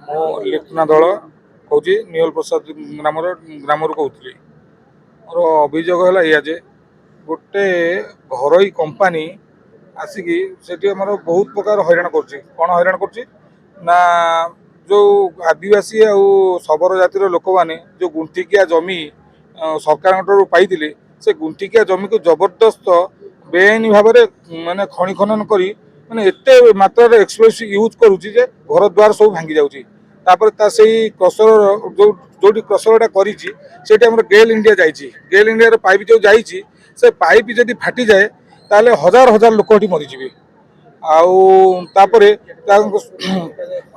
मो लिखना दल कौन निहल प्रसाद ग्राम कहती मोर अभियोग है या गोटे घर कंपानी आसिकी से बहुत प्रकार हैरान कौन हैरान करना जो आदिवासी आउ शबर जातिर लोक मैंने जो गुंठिकिया जमी सरकार पाई से गुंठिकिया जमी को जबरदस्त बेआईन भाव माने खनि खनन करी माने एते मात्रा एक्सप्लोसिव यूज करुच्ची जे घर द्वार सब भांगी जाउची तापर ता सेही क्रसर जो क्रसरटा करिछि सेटा हमर गेल इंडिया जाइछि गेल इंडिया रे पाइप जो जाइछि से पाइप जदि फाटी जाए ताले हजार हजार लोक एठी मरि जिवे आउ तापरे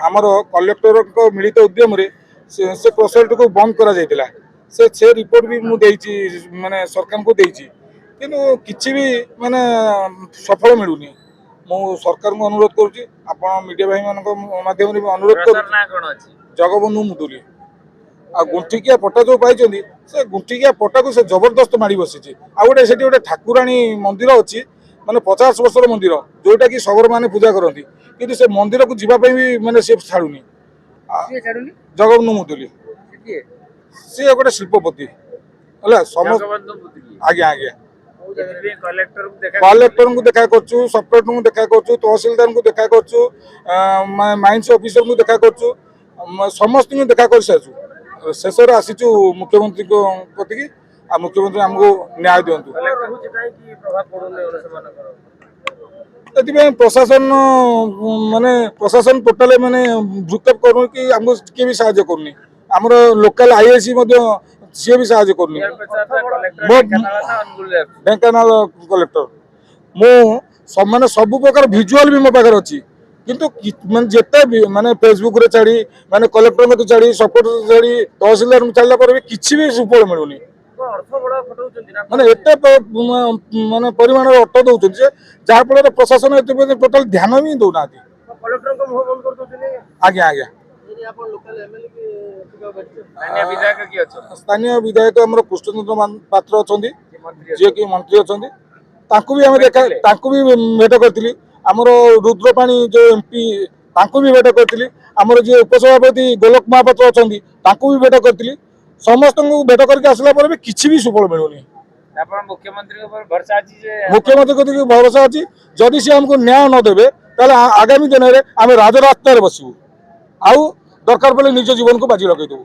हमर कलेक्टर को मिलित उद्यम रे से क्रसर को बंद करा जाइतिला से रिपोर्ट भी मु देइछि माने सरकार को देइछि किंतु किछि भी माने सफल मिलुनी मु सरकार को अनुरोध करुच्ची आपण मीडिया भाई मान माध्यम अनुरोध कर जगबंधु मुदुली आ गुंठिकिया पट्टा जो पाई से गुंठिकिया पट्टा को से जबरदस्त माड़ी बसी आ गोटे से गोटे ठाकुराणी मंदिर अच्छी माने 50 वर्षर मंदिर जोटा कि सबर माने पूजा करती कि से मंदिर को जीवाई भी माने से छाड़ुनी जगबंधु मुदुली सी गोटे शिल्पपति है आज्ञा आज्ञा कलेक्टर को देखा करछु सफ्टवेयर को देखा करछु तहसीलदार को देखा करछु माइंस ऑफिसर को देखा करछु समस्त को देखा कर सारछु शेष आसीचु मुख्यमंत्री को कति आ मुख्यमंत्री हमको न्याय दियंतु प्रशासन माने प्रशासन टोटाल माने भूतप करू कि हमको किए भी साहाय्य करनी हमर लोकल आईएसी सी भी साहाय्य करनी ढेंकानाल कलेक्टर मु माने सब प्रकार विजुअल भी मो पाखर अच्छी किंतु माने जेते भी माने फेसबुक रे छाड़ी माने कलेक्टर मते छाड़ी सपोर्ट छाड़ी तहसीलदार छाड़ला पर भी किछि भी सुफल मिलुनी माने एते माने परिमाण अर्थ दउछन जे जहा फल प्रशासन एते टोटल ध्यान भी दउना कलेक्टर को मुह बंद कर दउछन आज्ञा आज्ञा स्थानीय विधायक आम कृष्णचंद्र पात्र अच्छा जी कि मंत्री अच्छा भी भेट करी आमर रुद्रपाणी जो एमपी भी भेट करी आमर जी उपसभापति गोलक महापात्र अच्छा भी भेट करी समस्त भेट करके आसला पर भी किसी भी सुफल मिलूनी मुख्यमंत्री को भरोसा अच्छी जदि सी हमको न्याय न देवे ताले आगामी दिन में आम राजरास्तार बसबू आउ दरकार पड़े निज जीवन को बाजी लगे देबू।